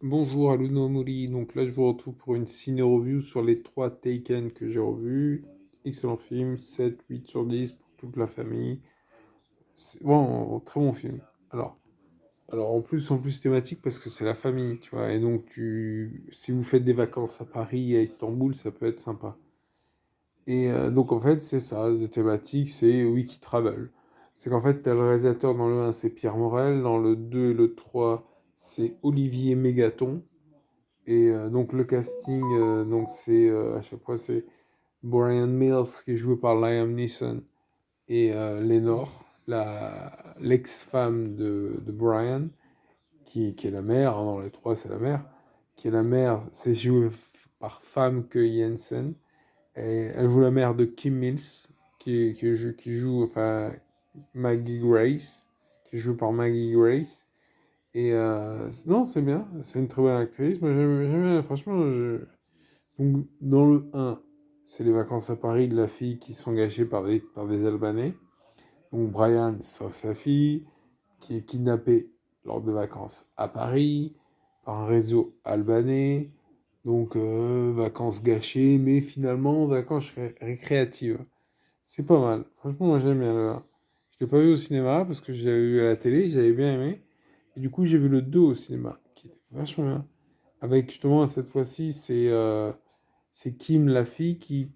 Bonjour à Mori, donc là je vous retrouve pour une ciné-review sur les trois Taken que j'ai revus. Excellent film, 7, 8 sur 10 pour toute la famille. C'est bon, très bon film. Alors, alors en plus thématique parce que c'est la famille, tu vois. Et donc si vous faites des vacances à Paris et à Istanbul, ça peut être sympa. Et donc en fait c'est ça, de thématique, c'est Wiki Travel. C'est qu'en fait t'as le réalisateur dans le un c'est Pierre Morel, dans le 2 et le 3 c'est Olivier Mégaton. Et donc le casting, donc c'est à chaque fois c'est Brian Mills qui est joué par Liam Neeson et Lenore, l'ex-femme de Brian, qui est la mère, hein, dans les trois c'est la mère, qui est la mère, c'est joué par Famke Jensen, et elle joue la mère de Kim Mills, qui joue enfin, Maggie Grace, qui joue par Maggie Grace. Et non, c'est bien, c'est une très bonne actrice. Moi, j'aime bien, franchement. Donc, dans le un, c'est les vacances à Paris de la fille qui sont gâchées par des Albanais. Donc, Brian sauve sa fille, qui est kidnappée lors de vacances à Paris par un réseau albanais. Donc, vacances gâchées, mais finalement, vacances récréatives. C'est pas mal. Franchement, moi, j'aime bien le 1. Je l'ai pas vu au cinéma parce que je l'avais vu à la télé, j'avais bien aimé. Et du coup, j'ai vu le 2 au cinéma, qui était vachement bien. Avec justement, cette fois-ci, c'est Kim, la fille, qui,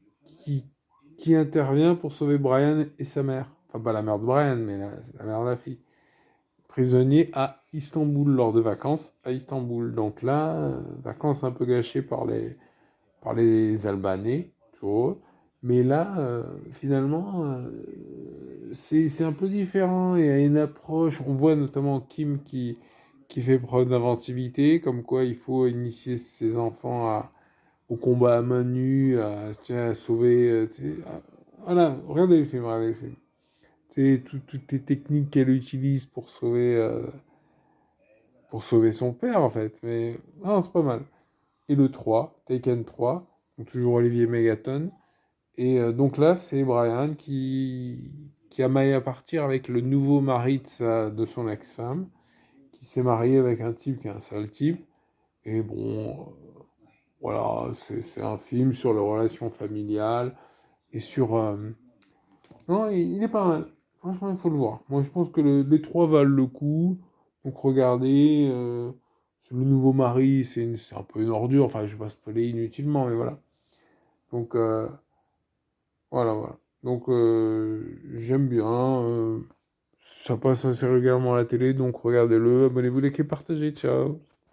qui intervient pour sauver Brian et sa mère. Enfin, pas la mère de Brian, mais c'est la mère de la fille. Prisonnier à Istanbul lors de vacances à Istanbul. Donc là, vacances un peu gâchées par les Albanais, toujours eux. Mais là, finalement, c'est un peu différent. Il y a une approche. On voit notamment Kim qui fait preuve d'inventivité, comme quoi il faut initier ses enfants au combat à main nue, à sauver. Voilà, regardez le film, regardez le film. C'est toutes les techniques qu'elle utilise pour sauver son père, en fait. Mais non, c'est pas mal. Et le 3 Taken 3, donc toujours Olivier Megaton. Et donc là, c'est Brian qui a maillé à partir avec le nouveau mari de son ex-femme, qui s'est marié avec un type qui est un sale type. Et bon, voilà, c'est un film sur les relations familiales et sur... Non, il est pas mal. Franchement, il faut le voir. Moi, je pense que les trois valent le coup. Donc regardez. C'est le nouveau mari, c'est un peu une ordure. Enfin, je vais pas spoiler inutilement, mais voilà. Donc, voilà, voilà. Donc, j'aime bien. Ça passe assez régulièrement à la télé, donc regardez-le. Abonnez-vous, likez, partagez. Ciao.